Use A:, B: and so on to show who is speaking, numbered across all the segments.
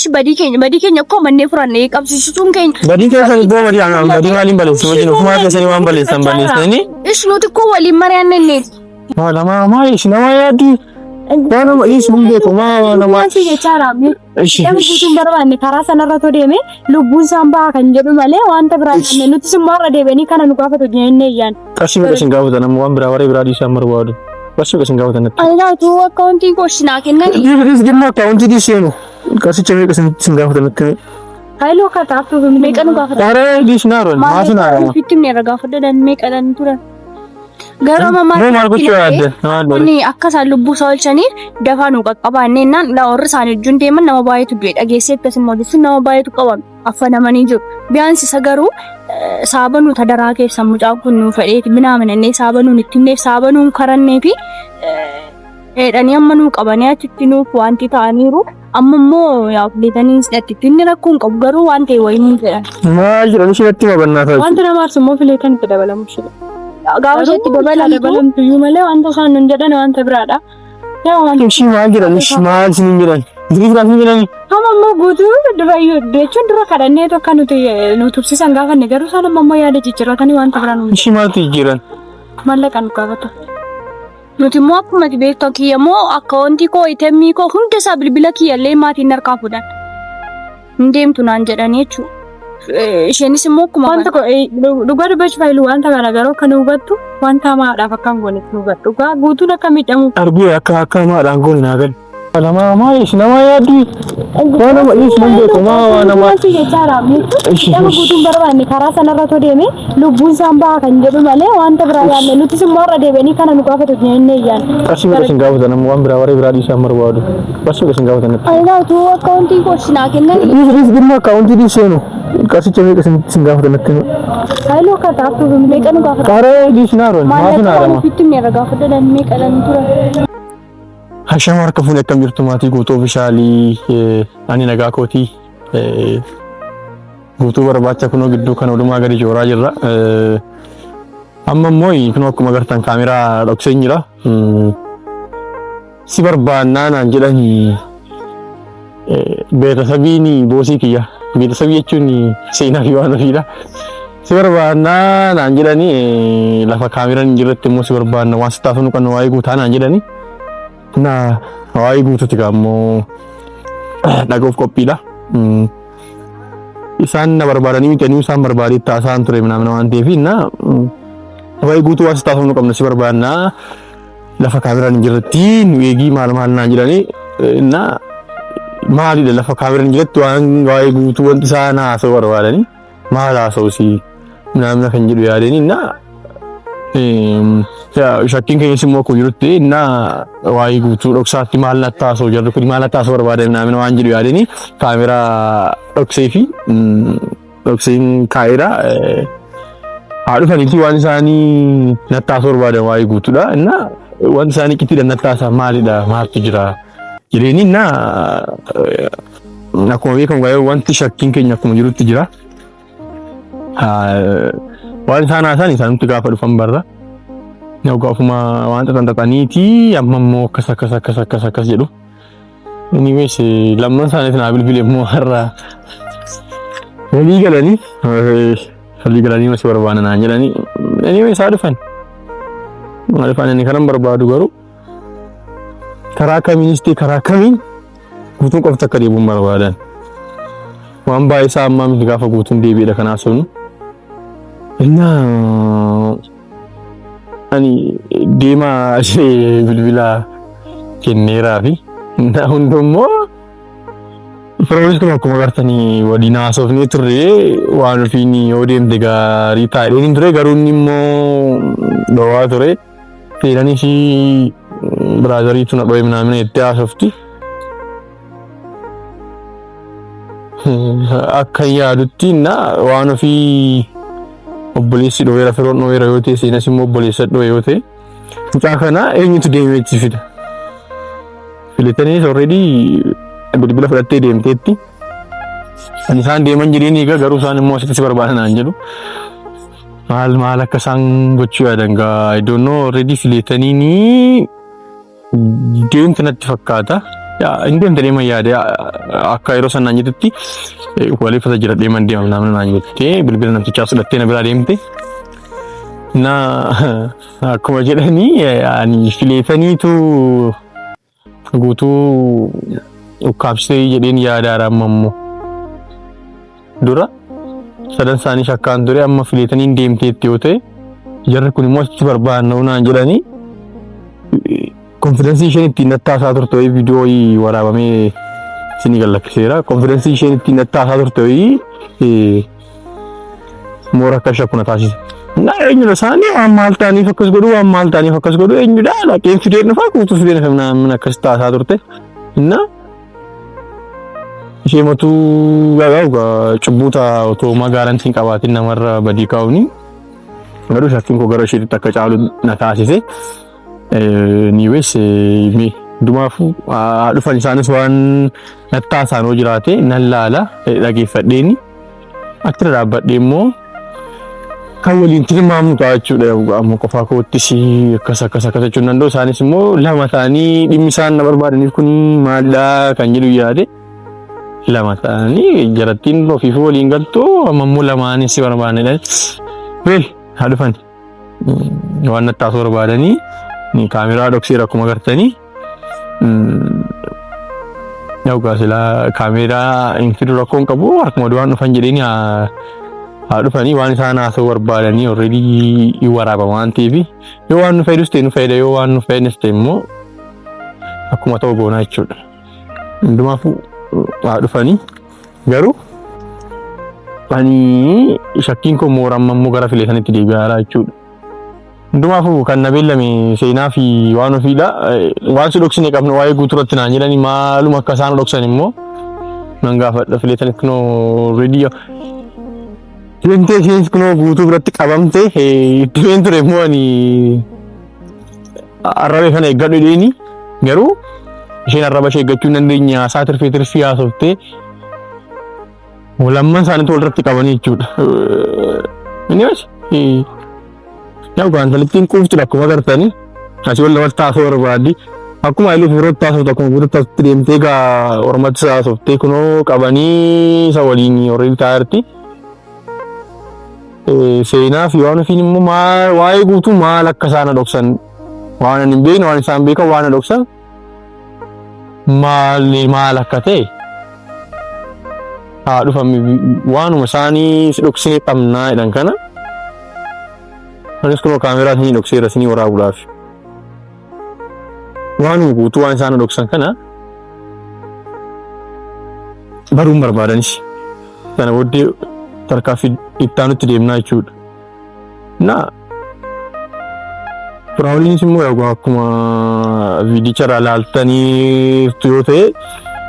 A: Ish badii keenya akkoo mannee furannee qabsiisuun keenya.
B: Badii keessan iddoo badii aanaa badii maaliin balleessu wajjin ofuma keessanii waan balleessan balleessanii.
A: Ish nuti akkoo waliin mari'annee.
B: Maa ish nama yaaddu. Nama ish hundeetu nama.
A: Waan si jechaa raamne. Nama guutuun barbaanne karaa sanarra too deeme lubbuun isaan baha kan jedhu malee wanta biraa jennee nuti simmoo irra deebi'anii kana nu gaafatu jennee iyyaan.
B: Qarshii meeqa isin gaafatan amma waan biraa waree biraa dhiisaan barbaadu. Qarshii meeqa isin gaafatan natti.
A: Allaatu akkaawuntii kooshinaa kennani.
B: Dhimma akkaawuntii dhiiseenu. Qarshii meeqa isin gaafatan natti.
A: Hailoo kataaftuu meeqa nu gaafatan.
B: Qaree dhiisnaaroon maasin haarama.
A: Fittimni irra gaafatan meeqa dhan turan. Garuu
B: maal gochuu yaadde?
A: Kuni akka isaan lubbuu isaa oolchaniif dafaa nu qaqqabaannee naan warri isaanii wajjin deeman nama baay'eetu du'e dhageessee akkasuma odeessuun nama baay'eetu qaban affanamanii jiru. Biyyaansi isa garuu saabanuu tadaraa keessa mucaan kun nu fedheeti minaa manannee saabanuun itti himneef saabanuun karannee fi dheedhanii amma nuu qabanii achitti nuuf wanti ta'aniiru. Amma immoo yaafleetanii sidhatti inni rakkoon qabu garuu waan ta'e wayii nuun jedhan.
B: Maal jedhanii shirratti mabannaa ta'a.
A: Wanta nama aarsu immoo fileetan itti dabalamu shira. Gaafa itti dabalamtu iyyuu malee wanta isaan nun jedhan wanta biraadha.
B: Ishii maal jedhanish maal isiniin jedhan dirii biraas hin jedhani.
A: Amma immoo guutuu jechuun dura kadhannee tokko nu tubsisan gaafanne garuu isaan amma immoo yaada jijjiirratanii wanta biraa nuun.
B: Ishii maaltu jijjiiran?
A: Maallaqaan nu gaafatu. Nuti immoo akkuma beektu kiyya immoo akkaawuntii koo itemmii koo hunda isaa bilbila kiyyallee maatiin harkaa fuudhan. Hin deemtu naan jedhanii jechuudha. Isheenis immoo akkuma wanta dhugaa dubbachuuf faayilu wanta garaagaraa kan hubattu wanta hamaadhaaf akka hin gooneef nu hubattu. Dhugaa guutuun akka miidhamu.
B: Arguu akka hamaadhaan goone naa gadi. Nama ish nama yaaddu. Nama ish hundeetu nama.
A: Si jechaa raamne. Nama guutuun barbaanne karaa sanarra too deeme lubbuun isaan baha kan jedhu malee wanta biraa yaadne nuti simmoo irra deebi'anii kana nu gaafatu jennee iyyaan.
B: Qarshii meeqa isin gaafatan amma waan biraa waree biraa dhiisaan barbaadu. Qarshii meeqa isin gaafatan natti.
A: Allaatu akkaawuntii kooshinaa kennani.
B: Dhimma akkaawuntii dhiiseenu. Qarshii meeqa isin gaafatan natti.
A: Hailoo kataaftuu meeqa nu gaafatan.
B: Qaree dhiisnaaroon maasin haarama.
A: Fittimni irra gaafatan meeqa dhan turan.
B: Hashama harka fuune akkam jirtu maatii guutuu oofishaalii ani nagaa kootii guutuu barbaacha kunoo gidduu kan odumaa gadi jooraa jirra. Amma immoo kunoo akkuma agartan kaameraa dhoksee jira. Si barbaannaa naan jedhanii beetasabiin boosii kiyya. Beetasabii jechuun seenaa fi waan ofiidha. Si barbaannaa naan jedhanii lafa kaameraan jirratti immoo si barbaanna waan si taasifnu kan waa'ee guutaa naan jedhanii. Nah, waa'ee guutuuti gaammoo dhaga'uuf qophiidha. Isaan na barbaadanii miti isaan barbaadee taasisaan ture namna waan ta'eef waa'ee guutuu waan si taasifnu qabna si barbaannaa lafa kaameraan jirratti nu eegii maal naan jedhanii maalidha lafa kaameraan jirratti waan waa'ee guutuu wanti isaan haasa'u barbaadanii maal haasa'u si namna kan jedhu yaadanii shakkiin keenyas immoo kun jirutti waa'ee guutuu dhoksaatti maal natti haasa'u jarri kun maal natti haasa'u barbaadan namni waan jedhu yaadanii kaameraa dhoksee fi dhokseen kaa'eera. Haa dhufanitti waan isaanii natti haasa'u barbaadan waa'ee guutuudha. Wanti isaanii qixxiidhaan natti haasa'an maalidha maaltu jira jireenya akkuma beekamu wanti shakkiin keenya akkuma jirutti jira. Waan isaan haasa'an isaanitti gaafa dhufan barra. Gaafuma wanta tantataniiti amma immoo akkas jedhu. Anyways lamman isaaniif naa bilbilee immoo har'a walii galanii masi barbaadan naan jedhanii. Anyways haa dhufan. Ani kanan barbaadu garuu karaa kamiinis ta'e karaa kamiin guutuun qofti akka deebi'uun barbaadan. Waan baay'ee isaa ammaa miti gaafa guutuun deebi'edha kanaa sun. Ani deemaa bilbila kenneeraa fi hundummoo Firoonis kun akkuma agartanii waliin haasofnee turre waan ofiin yoo deemte gaarii taa'ee hin ture garuu inni immoo dhowwaa ture. Seeranii fi biraazariitu na dho'e naamina itti haasofti. Akka yaadutti waan ofii obboleessi dho'eera firoon dho'eera yoo ta'e seenas immoo obboleessa dho'e yoo ta'e mucaa kana eenyutu deemee itti fida. Filataniis already bilbila fudhattee deemteetti. Ani isaan deeman jedhanii egaa garuu isaan immoo asitti si barbaadan naan jedhu. Maal akka isaan gochuu yaadan gaa I don't know already filatanii deemtu natti fakkaata. Indeen deeman yaade akka yeroo sanaan jettutti waliifata jira deeman deemam namni naan jettee bilbila namtichaa fudhattee na biraa deemte. Na akkuma jedhanii ani fileetaniitu guutuu ukkaamsitee jedheen yaadaadha ammoo dura sadan isaanii shakkaan ture amma fileetaniin deemteetti yoo ta'e jarri kun immoo achitti barbaannoo naan jedhanii konfidensii isheen ittiin nattaasaa turte viidiyoo waraabamee isinii gallakkiseera. Konfidensii isheen ittiin nattaasaa turte moora akka shakkuna taasise. Na eenyudha isaanii waan maal ta'aniif akkas godhu waan maal ta'aniif akkas godhu eenyudha laqeen fidee dhufaa guutuu fidee dhufa namni akkas taasaa turte. Na ishee matuu gagaa cubbuuta otoo magaarantiin qabaatiin namarra badii kaa'uuni. Garuu shakkiin koo gara isheetti akka caalu na taasise. Niwees mi dumaafu dhufan isaanis waan nattaasaan hoo jiraate nan laala dhageeffadheeni akka dhaabbadhee immoo kan waliin tilmaamu ta'a jechuudha. Amma qofaa koottis akkas jechuun danda'u isaanis immoo lama ta'anii dhimmi isaan na barbaadaniif kun maalidhaa kan jedhu yaade lama ta'anii jarattiin ofiifuu waliin galtu amma immoo lamaanis si barbaadnedha. Weel haa dhufan waan nattaasuu barbaadanii ni kaameraa dhokseera akkuma agartanii. Yookaan sila kaameraa infidu rakkoon qabu akkuma duraan dhufan jedhanii haa dhufanii waan isaan haasa'uu barbaadanii already waraabama waan ta'eef yoo waan nu fayyadus ta'e nu fayyada yoo waan nu fayyadnes ta'e immoo akkuma ta'u goonaa jechuudha. Hundumaafuu haa dhufanii garuu ani shakkiin koo mooramma immoo gara fileetanitti deebi'aadha jechuudha. Hundumaafuu kan na beellame seenaa fi waan ofiidha. Waan si dhoksine qabnu waa'ee guuturatti naan jedhanii maaluma akka isaan dhoksan immoo nan gaafadha fileetanitti kunoo already deemtee isheenis kunoo guutuu biratti qabamte itti ture immoo ani arrabee kana eeggadhu jedheeni garuu isheen arraba ishee eeggachuu hin dandeenye haasaa tirfii haasoftee lamman isaaniitu walirratti qabanii jechuudha. Innis yaa waan talittiin quuftudha akkuma agartanii asii wal taasoo barbaaddi akkuma illee firoo taasoftu akkuma firoo taasoftu deemtee gaa ormatti haasoftee kunoo qabanii isa waliin already taa'arti. Seenaa fi waan ofiin immoo waa'ee guutuu maal akka isaan dhoksan waan hin beekne waan isaan beekan waan dhoksan maal akka ta'e haa dhufame waanuma isaanii si dhoksine qabnaa jedhan kana anis kunoo kaameraa isinii dhokseera isinii waraabuudhaaf waanuma guutuu waan isaan dhoksan kana baruun barbaadanis sana booddee tarkaanfii ittaanutti deemnaa jechuudha. Na firaawoliinis immoo akkuma viidicharraa laaltanii yoo ta'e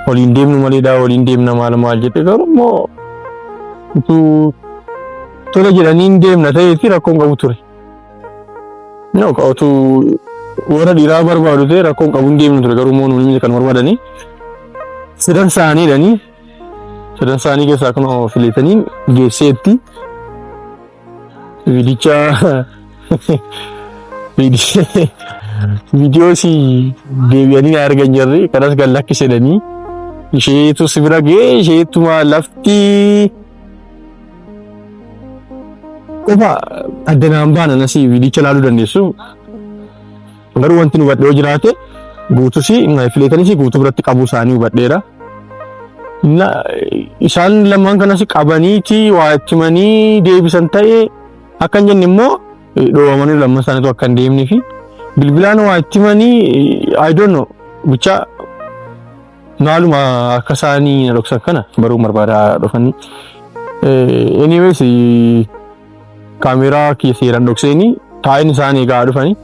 B: waliin deemnu maleedhaa waliin deemna maal jedhe garuu immoo utuu tola jedhaniin deemna ta'eetti rakkoon qabu ture. Utuu warra dhiiraa barbaadu ta'e rakkoon qabu hin deemnu ture garuu immoo nuuni kan barbaadanii sadan isaaniidhanii sadan isaanii keessaa kunoo fileetaniin geesseetti viidiyoosii deebi'anii argan jarri kanas kan lakkisedhanii isheetu si bira ga'e isheetuma lafti qofa addanaan baana nasii viidicha laaluu dandeessu garuu wanti nu hubadhee jiraate guutusi fileetanis guutuu biratti qabuu isaanii hubadheera. Isaan lamaan kanas qabaniiti waa ittimanii deebisan ta'e akka hin jenne immoo dhoowwamanii lamman isaaniitu akka hin deemnee fi bilbilaan waa ittimanii I don't know bicha maaluma akka isaanii na dhoksan kana baruu barbaadaa dhufanii. Anyways kaameraa seeraan dhokseeni taa'in isaanii egaa dhufanii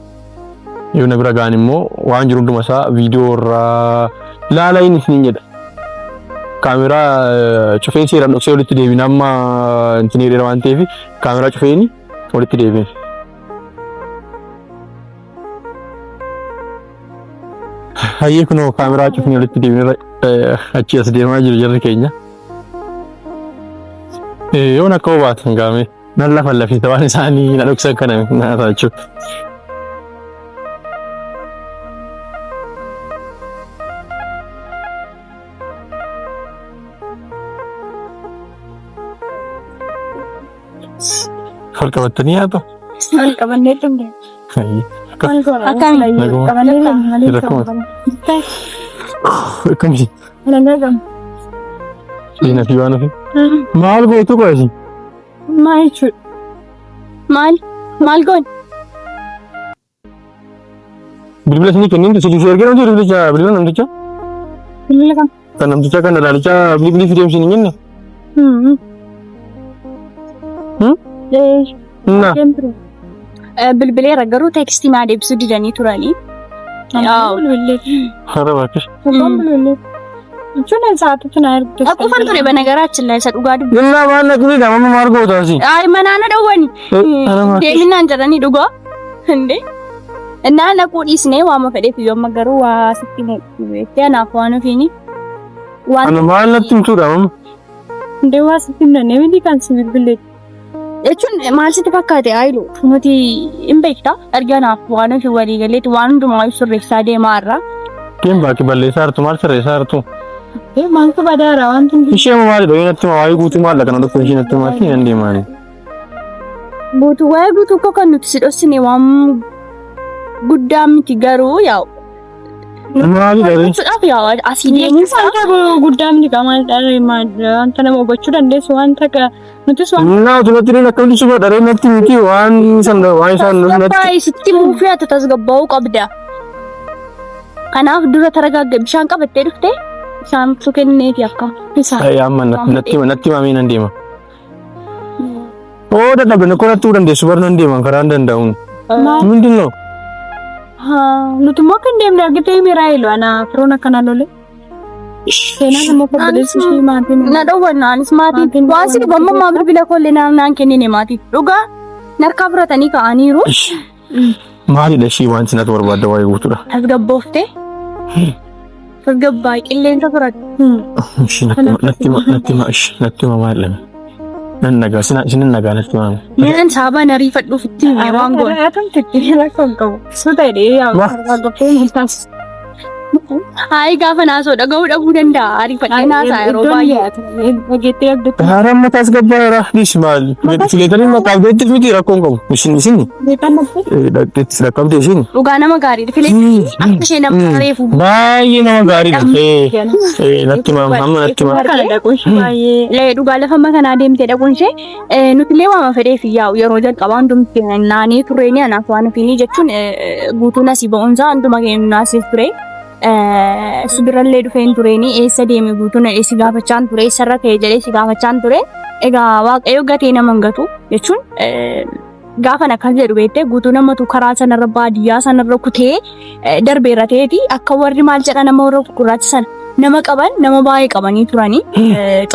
B: yoo na bira ga'an immoo waan jiru hunduma isaa viidiyoo irraa laala inni isiniin jedha. Kaameraa cufeen seeraan dhoksee walitti deebiin amma intin hiriira waan ta'eef kaameraa cufeen walitti deebiin. Hayyee kunoo kaameraa cufeen walitti deebiin achi as deemaa jiru jarri keenya. Yoon akka hubaatan gaame nan lafa lafisa waan isaanii na dhoksan kana naataa jechuudha. Fal qabattanii haatu.
A: Wal qabannee tumne. Akkamiin qabannee
B: Akkamii?
A: Nagam.
B: Ina fi waan ofi. Maal gootu qoyasi?
A: Maal jechuudha? Maal goon?
B: Bilbila isinii kenniin si ergee namti bilbila namticha?
A: Bilbila kam?
B: Kan namticha kan ilaalicha bilbilii fidee isin hin jenne? Na.
A: Bilbileera garuu teekstii naa deebisuu didanii turanii.
B: Hara baakis.
A: Jechuun sa'aatitti na ergite. Akkuma ture banagaraachin la isa dhugaa dubbi.
B: Innaa waan naqni dhamama maal gootaasi?
A: Ay manaana dhawwani. Deeminaan jedhanii dhugaa. Inde. Innaa naquu dhiisnee waama fedheef yoo amma garuu waa sitti beektee anaaf waan ofiini.
B: Ana maal natti himtuudha mamma?
A: Inde waa sitti himnee miti kan si bilbilee. Jechuun maal sitti fakkaate ayilu nuti hin beektaa erganaaf waan ofi walii galeetti waan hundumaa sirreessaa deemaa irraa.
B: Keen baaki balleessaa jirtu maal sirreessaa jirtu?
A: Maaltu badaara wanti hundi.
B: Ishee maalidha yoo natti waa'ee guutuu maal kana dhufuu ishee natti maal hin deemaani.
A: Guutuu waa'ee guutuu koo kan nuti si dhoksine waan guddaa miti garuu yaa'u.
B: Maalidha ree?
A: Suudhaaf yaa'u asii deemuun wanta guddaa miti qaama wanta nama hubachuu dandeessu wanta nutis waan.
B: Naatu natti reen akka hundi suba dharee natti miti waan isaan
A: natti. Sitti muufii ati tasgabbaa'uu qabda. Kanaaf dura taragaagga bishaan qabattee dhuftee bishaan kenneefi akka isaa.
B: Amma natti maamee nan deema. Oo dadhabne ko natti dandeessu bar nan deeman karaa hin danda'uun. Mindin noo?
A: Nuti immoo kan deemne argitee miiraa ilu ana firoon akkana lole. Seenaa nama fardaleessu ishee maatiin. Na dhowwannaanis maatiin. Waan si dhibamma maa bilbila kollee naan kennine maatiin. Dhugaa narkaa fudhatanii ka'aniiru.
B: Maalidha ishii wanti natti barbaadda waa'ee guutuudha?
A: Tasgabbooftee. Tasgabbaa qilleensa fudhatu.
B: Natti maal nan nagaa isin nagaa natti maal.
A: Neen saaba nariifadhuuf itti waan goon. Hayi gaafa naasoo dhaga'uu dhabuu danda'a. Ariifadhee naasaa yeroo baay'ee.
B: Haramma tasgabbaara dhiis maal? Fileetanii maqaaf beektis miti rakkoon qabu. Isin. Dhaqxeettis rakkabdee isin.
A: Dhugaa nama gaariidha. Fileetanii akka ishee nama reefu.
B: Baay'ee nama gaariidha. Natti maal amma natti maal.
A: Dhugaa lafa kanaa deemtee dhaquun ishee nutillee waama fedheef yaa'u yeroo jalqabaa hundumti naanii turreenii anaaf waan ofiinii jechuun guutuun asii ba'uunsaa hunduma keenya naasif ture. Subirallee dhufeen tureenii eessa deeme guutuun si gaafachaan ture eessarra ka'ee jedhee si gaafachaan ture. Egaa waaqayyo gatee nama hin gatu jechuun gaafan akkas jedhu beektee guutuu namatu karaa sanarra baadiyyaa sanarra kutee darbeerra ta'eeti akka warri maal jedha nama warra gurraacha sana nama qaban nama baay'ee qabanii turanii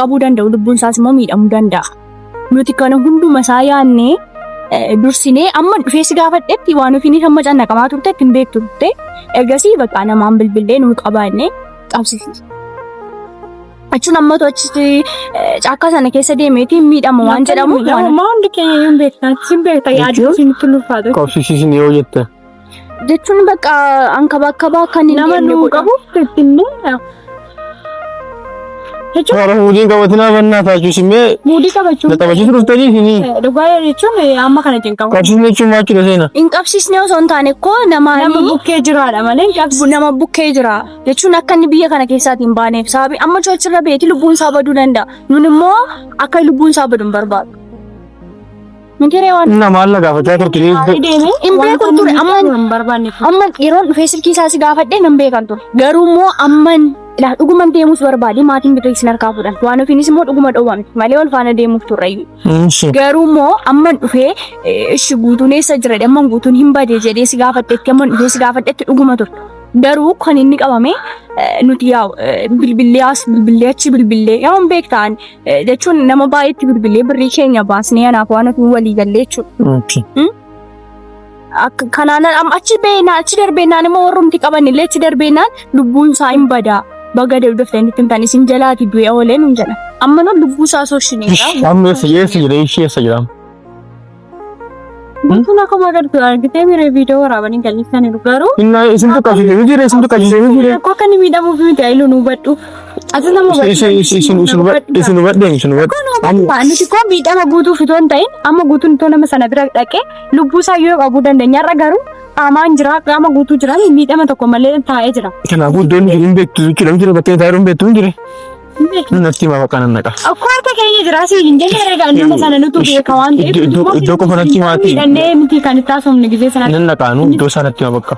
A: qabuu danda'u lubbuun isaas immoo miidhamuu danda'a. Nuti kana hunduma isaa yaannee dursinee amma dhufee si gaafadhetti waan ofiin hamma cannaqamaa turte ittiin beektu turte ergasii bakka namaan bilbilee nu qabaannee qabsiisi. Achuun ammatu achitti caakkaa sana keessa deemeeti miidhama waan jedhamu. Maa hundi keenya yoo beektan sin beekta yaaduu sin tullufaatu.
B: Qabsiisisin yoo jette.
A: Jechuun bakka ankabaa kan nama nu qabu ittiin
B: Jechuun muudii qabatinaa bannaa taachuu simee
A: muudii qabachuu
B: taphachiisu dhuftanii isinii.
A: Dhugaa jechuun amma kana jalqabu.
B: Qabsiisni jechuun maal jechuudha seena?
A: Hin qabsiisne osoo hin taane koo nama bukkee jiraadha malee nama bukkee jira jechuun akka inni biyya kana keessaatiin hin baaneef sababii amma achirra beeti lubbuun isaa baduu danda'a. Nun immoo akka lubbuun isaa badu hin barbaadu. Mintiree waan.
B: Nama alla gaafachaa turte.
A: Hin beekan ture amma yeroon dhufee silkii isaa si gaafadhee nan beekan ture. Garuu immoo amman dhuguman deemuus barbaade maatiin bituu isin harkaa fuudhan waan ofiinis immoo dhuguma dhowwame malee wal faana deemuuf turreeyyu. Garuu immoo amman dhufee ishi guutuun eessa jira amman guutuun hin bade jedhee si gaafadheetti amman dhufee si gaafadheetti dhuguma ture. Garuu kan inni qabame nuti yaa'u bilbilee achi bilbilee yoo hin beektaan jechuun nama baay'eetti bilbilee birrii keenya baasnee anaaf waan ofiin walii gallee jechuudha. Kanaan achi darbeenaan immoo warrumti qabanillee achi darbeenaan lubbuun isaa hin badaa. Baga deebdofte inni tan isin jalaati du'e oolee nun jedha. Amma nan lubbuu isaa sooshineedha.
B: Amma eessa jira ishee eessa jira?
A: Kun akkuma agartu argitee miree viidiyoo waraabanii galchanii garuu.
B: Inna isin tokko qabsiisee jira isin tokko qabsiisee jira.
A: Akka inni miidhamuuf miti ayilu nu hubadhu. Ati nama
B: isin hubadhe.
A: Nuti koo miidhama guutuu fitoo hin ta'in amma guutuun itoo nama sana bira dhaqee lubbuu isaa yoo qabuu dandeenya. Har'a garuu qaamaan jira, qaama guutuu jira, miidhama tokko malee taa'ee jira.
B: Kanaafuu iddoon hin beektu jechuudha. Jira bakkee taa'ee hin beektu hin jire. Natti himaa bakka nan naqa.
A: Akkoo harka keenya jira asii hin jenne egaa nama sana nutu beeka waan ta'eef.
B: Iddoo qofa natti himaati.
A: Dandee miti kan itti haasofne gisee sana.
B: Nan naqaanu iddoo isaa natti hima bakka.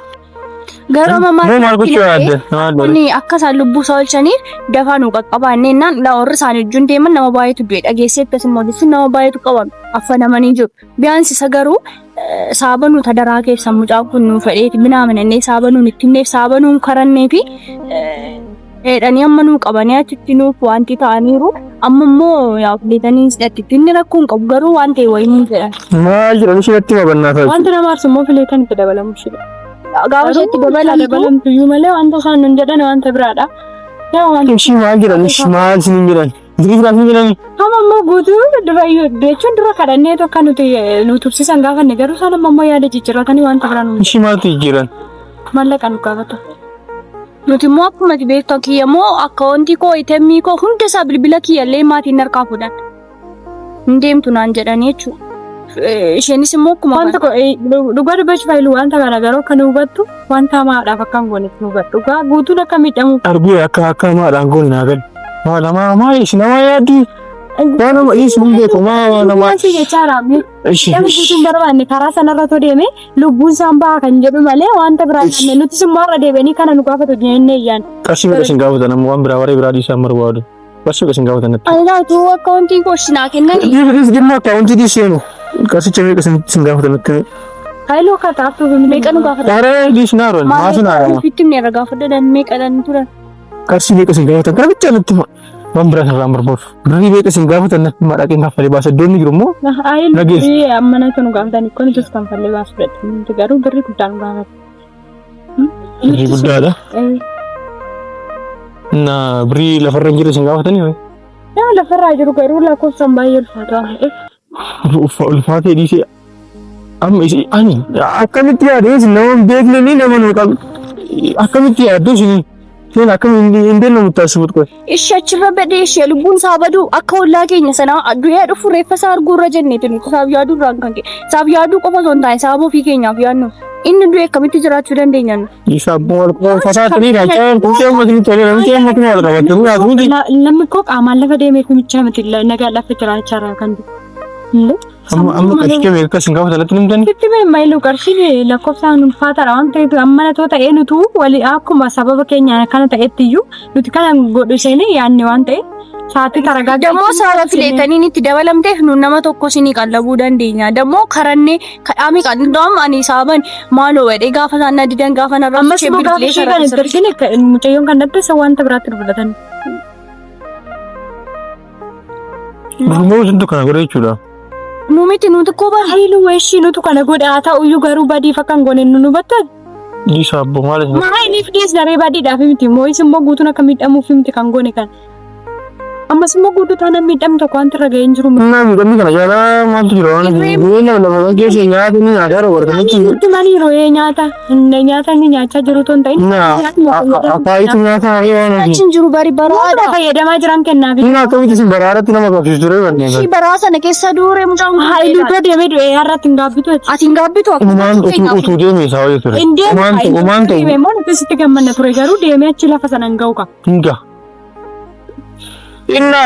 A: Garuu
B: maal gochuu yaadde?
A: Kuni akka isaan lubbuu isaa oolchaniif dafaa nu qaqqabaanneenaan warri isaanii wajjin deeman nama baay'eetu du'e dhageessee akkasuma odeessuun nama baay'eetu qabame affanamanii jiru. Biyyaansi isa garuu saabanuu tadaraa keessa mucaan kun nu fedheeti minaaminannee saabanuun itti himneef saabanuun karannee fi dheedhanii amma nuu qabanii achitti nuuf wanti ta'aniiru amma immoo yaafleetanii hidhatti inni rakkoo hin qabu garuu waan ta'e wayii nuun jedhan.
B: Maal jedhani shirratti mabannaa ta'a?
A: Wanti nama aarsu immoo fileetan itti dabalamu shira. Gaafa isheetti dabalamtu iyyuu malee wanta isaan nun jedhan wanta biraadha.
B: Ishii maal jedhan? Ishii maal isiniin jedhan? Dirii biraas ni jedhani?
A: Amma immoo guutuu jechuun dura kadhannee tokko nu tursiisan gaafanne garuu isaan amma immoo yaada jijjiirratanii wanta biraa nu.
B: Ishii maaltu jijjiiran?
A: Mallaqa nu gaafata. Nuti immoo akkuma beektu kiyya immoo akka wanti koo itemmii koo hunda isaa bilbila kiyyallee maatiin harkaa fuudhan. Hin deemtu naan jedhanii jechuudha. Isheenis immoo akkuma wanta dhugaa dubbachuuf fayilu wanta garaagaraa akka nu hubattu wanta hamaadhaaf akka hin gooneef nu hubattu. Dhugaa guutuun akka miidhamu.
B: Arguu akka hamaadhaan goone naa gadi. Maa ishi nama yaaddu. Yaa nama ishi mun beeku maa nama.
A: Waan si jechaa raabni. Nama guutuun barbaanne karaa sanarra too deeme lubbuun isaan baha kan jedhu malee wanta biraa jennee nutis immoo har'a deebi'anii kana nu gaafatu jennee iyyaan.
B: Qarshii meeqa isin gaafatan amma waan biraa waree biraa dhiisan barbaadu. Qarshii meeqa isin gaafatan natti.
A: Alaatu akkaawuntii kooshinaa kennani.
B: Dibiris gimma akkaawuntii dhiiseenu. Qarsicha meeqa isin gaafatan natti.
A: Haayiloo kataaftu meeqa nu gaafatan.
B: Daree dhiisnaa roon maasin haarama.
A: Fittim neerra gaafadhan meeqadhan turan.
B: Qarshii meeqa isin gaafatan kana bicha natti waan biraa irraa barbaadu. Birrii meeqa isin gaafatan natti madaqeen kaffalee baasa iddoonni jiru immoo.
A: Haayiloo amma natti nu gaafatan ikkoo nutis kanfallee baasu fudhatu garuu birrii guddaa nu gaafatu.
B: Birrii guddaadha. Birrii lafarra hin jiru isin gaafatanii ho'i.
A: Lafarraa jiru garuu lakkoofsaan baay'ee ulfaata.
B: Ulfaatee dhiisee amma ani akkamitti yaadee nama beekne ni nama nu qabu akkamitti yaaddu isin seen akkamitti hin deemnu taasisuut qoy.
A: Ishee achirra badee ishee lubbuun isaa baduu akka ollaa keenya sana addunyaa dhufu reeffa isaa arguurra jenneeti nuti isaaf yaaduu irraan kan ka'e isaaf yaaduu qofa osoo hin taane isaaf ofii keenyaaf yaadnu inni du'e akkamitti jiraachuu dandeenya nu.
B: Isaaf fasaatanii raachaa kuusee uummatni tolee namni uummatni wal qabate
A: namni koo qaamaan lafa deemee kumicha miti nagaa lafa jiraachaa irraa kan jiru.
B: Amma qarshii meeqa akka isin gaafatan natti himtanii?
A: Itti maayiluu qarshii lakkoofsaan ulfaataadha waan ta'eef amma natoo ta'ee nutu akkuma sababa keenya kana ta'etti iyyuu nuti kana godhu isheenii yaadne waan ta'eef sa'aatii karagaa. Dammoo sababa fileetaniin itti dabalamteef nu nama tokko isinii qallabuu dandeenya. Dammoo karannee kadhaamii qal'indoom ani saaban maaloo wedhee gaafa isaan na didan gaafa narraa ishee bilbilee
B: sarara.
A: Mucayyoon kan dhabbisa wanta biraatti nu fudhatan.
B: Gurmoo isintu kana godha jechuudha.
A: Numiti nuti koba hayilu weeshi nuti kana godha haa ta'u iyyuu garuu badii fakkaan goone nu battan.
B: Dhiisa abbo maal isin?
A: Maa inni fidees daree badiidhaaf miti moo isin immoo guutuun akka miidhamuuf miti kan goone kan. Ammas immoo guutuu taanaan miidhamni tokko wanti irra ga'ee hin jiru.
B: Miidhamni kana jaalaa maaltu jira waan nama keessa nyaata ni nyaata yeroo warqanitti.
A: Itti maalii yeroo nyaata inni nyaachaa jiru ton ta'in.
B: Akkaayitu nyaata waan
A: achiin jiru bari baraadha. Fayyadamaa jiran kennaaf.
B: Inni akkamitti isin baraaratti nama qabsiisu ture wanne.
A: Ishii baraa sana keessa duure mucaan. Haayiluu dura deemee du'e har'atti hin gaabbitu. Ati hin gaabbitu.
B: Utuu deemee isaa wayii ture.
A: Umaan ta'u. Deemee moo nuti sitti gammanna ture garuu deemee achi lafa sana hin ga'u qaba.
B: Hinga. Inna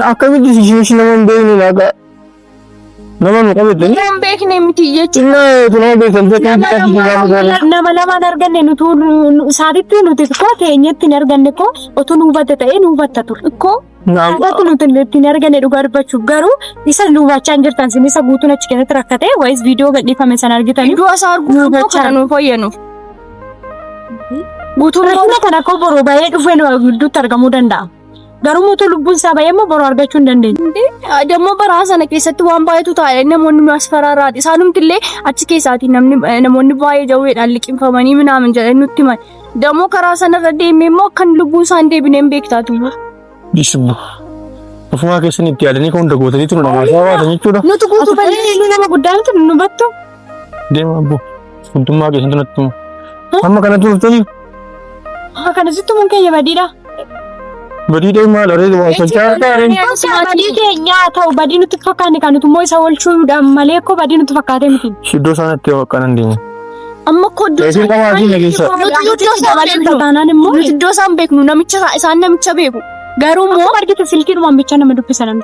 B: akkamitti ishee nama hin beekne laata nama nu qabate.
A: Nama hin beekne miti jechuudha.
B: Nama beekan
A: nama lamaan arganne nuti saaditti nuti koo teenyetti hin arganne koo otoo nu hubatte ta'ee nu hubatta ture. Koo saadatti nuti ittiin arganne dhugaa dubbachuuf garuu isa nu hubachaa hin jirtan sin isa guutuun achi keessatti rakkate wayis viidiyoo gadhiifame sana argitanii. Iddoo isaa arguu kana nu fayyanuuf. Guutuun kana koo boroo baay'ee dhufee gidduutti argamuu danda'a. Garuu mootuu lubbuun isaa baay'ee immoo boroo argachuu hin dandeenye. Dammoo baraa sana keessatti waan baay'eetu taa'e namoonni nu as faraaraati. Isaanumti illee achi keessaati namoonni baay'ee jawweedhaan liqimfamanii minaamin jedhanii nutti himan. Dammoo karaa sanarra deemee immoo akkan lubbuun isaa hin deebineen beektaatu.
B: Disibbu. Ofumaa keessan itti yaadanii kan hunda gootaniitu nu namaa hawaasa jechuudha.
A: Nuti guutuu baay'ee inni nama guddaa miti nu battu.
B: Deema abbo. Hundummaa keessatti natti himu. Amma kanatti dhuftanii.
A: Akkanasitti mun keenya badiidha.
B: Badii deemaa dharee waan socho'aa ta'an.
C: Badii keenya ta'u badii nutti fakkaanne kan nuti immoo isa oolchuudhaan malee akkoo badii nutti fakkaate miti.
B: Iddoo sanatti akkanaan deemu.
A: Amma koddoo
B: Isin qamaati nageessa.
A: nuti iddoo isaan beeknu namicha isaan namicha beeku. Garuu immoo
C: argite silkiidhumaan bicha nama dubbisan.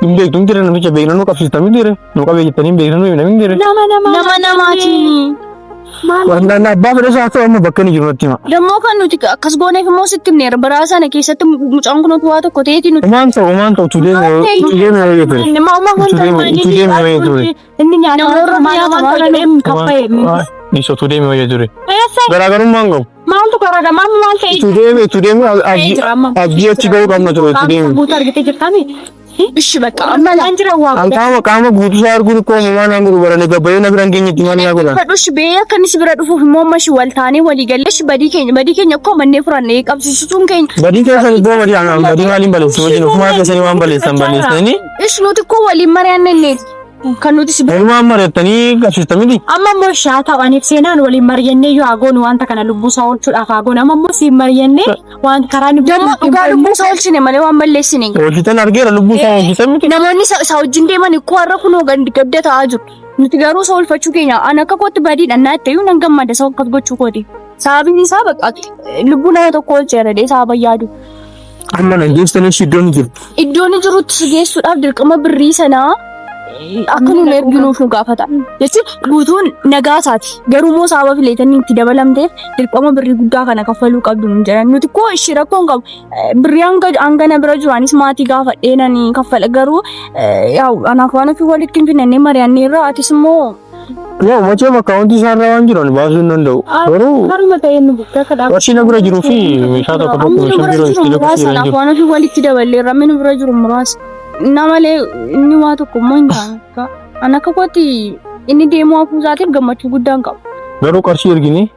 B: Hin beektu hin jira namicha beekna nu qabsiistan hin jira. Nu qabee jettanii hin beekna nu hin jira.
A: nama namaati.
B: Waan abbaa fedha isaa ta'u amma bakka inni jiru natti hima.
A: Dammoo kan nuti akkas gooneef immoo sitti himneera. Biraa sana keessatti mucaan kun waa tokko ta'eeti nuti.
B: Umaan ta'u tudeeme wayya ture. Tudeeme wayya ture.
C: Inni nyaata
B: Niso tudeeme wayya ture. Garaagarummaan qabu.
C: maaltu garaagarummaa maal ta'e?
B: Tudeeme abdii achi ga'uu qabna ture tudeeme.
C: Buuta argitee jirtami?
A: Ishi bakka amma
C: Malaan jira waa.
B: Qaama guutuu isaa arguun koo mamaan aan gurgu barane gabbayee na biraan keenyatti maal yaa godhan.
A: fedhushi bee akka inni si bira dhufuuf immoo ammashi wal taanee walii galleshi badii keenya akkoo mannee furannee qabsiisuun keenya.
B: Badii keessan iddoo badii maaliin balleessu wajjin ofumaa keessanii waan balleessan balleessanii.
A: Ishi nuti koo waliin mari'annee kan nuti si bira.
B: Walumaan mari'attanii qabsiistan miti.
C: Amma immoo shaa ta'aniif seenaan waliin mari'annee yoo agoon wanta kana lubbuusaa oolchuudhaaf agoon amma immoo si mari'annee waan karaa ni
A: Dammoo dhugaa lubbuusaa oolchine malee waan balleessine.
B: Hojjetan argeera lubbuu isaa hojjetan miti.
A: Namoonni isa wajjin deeman ikkoo har'a kunoo gabda ta'aa jiru. Nuti garuu isa oolfachuu keenya an akka kootti badiidha naa ittayyuu nan gammada isa akkas gochuu kooti. Sababiin isaa bakka lubbuu nama tokko oolcheera dee sababa yaadu.
B: Amma nan geessanii iddoon jiru.
A: Iddoon jirutti si geessuudhaaf dirqama birrii sanaa akka nuyi erginuuf nu gaafata. Jechuun guutuun nagaa isaati. Garuu immoo sababa fileetanii itti dabalamteef dirqama birrii guddaa kana kaffaluu qabdu nu jedhan. Nuti koo ishii rakkoon qabu. Birrii hangana bira jiraanis maatii gaafadhee nani kaffala. Garuu anaaf waan ofii walitti hin finnannee mari'anneerra atis immoo.
B: Yaa machee akkaawuntii isaarra waan jiran baasuu hin danda'u. Garuu
C: haruma ta'ee nu bukkee kadhaa.
B: qarshii na bira jiruu fi meeshaa tokko tokko meeshaa biroo itti lakkisiiran
A: Anaaf
B: jiru.
A: waan ofii walitti daballeerra minu bira jiru muraasa. Namalee inni waa tokko immoo hin taane. An akka kootti inni deemuu hafuu isaatiif gammachuu guddaa hin qabu.
B: Garuu qarshii ergine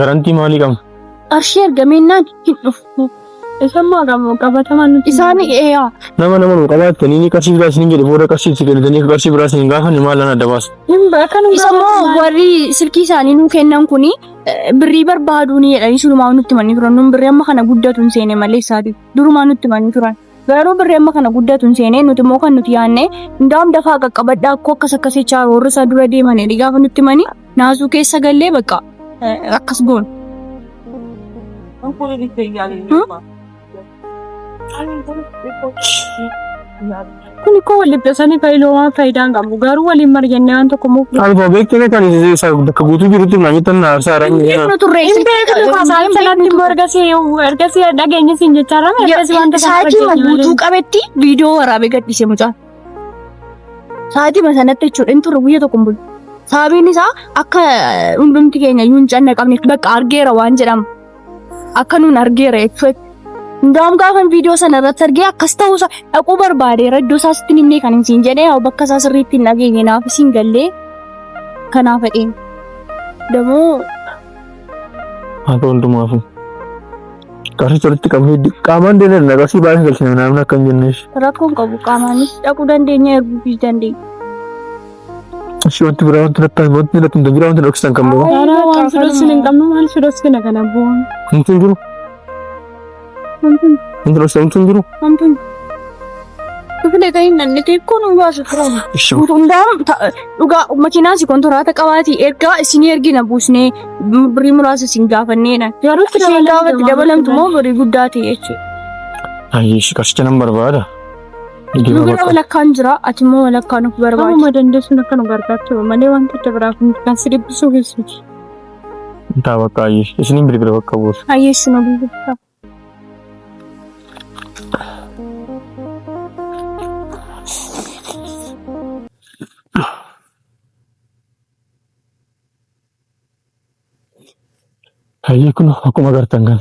B: garantii maalii qabna?
A: Qarshii ergameennaan hin dhufu.
C: Isammaa qabataman nuti.
A: Isaan
B: Nama nu qabaattanii ni qarshii biraa isin jedhe booda qarshii itti kennitanii qarshii biraa isin gaafanne maal lan adda baasu?
A: isa immoo warri silkii isaanii nuu kennan kuni birrii barbaaduu ni jedhanii silumaa nutti himanii turan. Nun birrii amma kana guddatu hin seene malee isaatiif durumaa nutti himanii turan. Garuu birrii amma kana guddatu hin seene nuti immoo kan nuti yaadne hundaa'um dafaa qaqqabadhaa akkoo akkasichaa warri isaa dura deemanii gaafa nutti himanii naasuu keessa gallee bakka akkas goon.
C: Kuni koo waliin dhasanii fayyadamuun faayidaan qabu. Garuu waliin mari'annee waan tokko muuf.
B: Alfa beektee kan bakka guutuu jirutti namitti naarsaa rangee.
A: Nu turreessa.
C: Ergasii dhageenya siin jechaadha. Ergasii wanta
A: Sa'aatii guutuu qabetti viidiyoo waraabee gadhiise mucaan. Sa'aatii sanatti jechuudha inni turre guyyaa tokko hin bulu. Sababiin isaa akka hundumti keenya iyyuu hin canna qabne bakka argeera waan jedhamu. Akka nuun argeera jechuudha. Hundaa'um gaafa viidiyoo sana irratti argee akkas ta'uusaa dhaquu barbaadeera iddoo isaas ittiin himnee kan hin jedhee bakka isaa sirriitti hin dhageenye naaf isin gallee kanaaf fedheen. Damoo.
B: Haa ta'u hundumaafu. Qarshii walitti qabee qaamaan deemaa qarshii baay'ee galchine namni akka hin jenneef.
A: Rakkoon qabu qaamaanis dhaquu dandeenya erguufis dandeenya.
B: Qarshii wanti biraa wanti lakkaa'e wanti lakkaa'e biraa wanti dhoksisan kan bahu.
C: waan fidoos hin qabnu maal fidoos kana kana bu'uun.
B: Wanti hin jiru. Wanti dhoksisan wanti hin jiru.
A: Wantoonni. Bifilee kan hin nanne ta'e kun baasu turan. Hundaa'um dhugaa makiinaa si kontoraata qabaatii ergaa isin ergina buusnee birrii muraasa isin gaafanneedha. Garuu isheen gaafatti dabalamtu moo birrii guddaa ta'e jechuudha.
B: Ayyeeshi qarshicha nan barbaada.
A: Nu bira walakkaan jira ati immoo walakkaan of barbaada.
C: Amma dandeessuun akka nu gargaartu malee wanta adda biraa kan si dhibbisuu keessatti.
B: Taa bakka ayyeeshi isiniin bilbila bakka buusu.
A: Ayyeessi nu bilbilta.
B: Hayyee kun akkuma agartan kan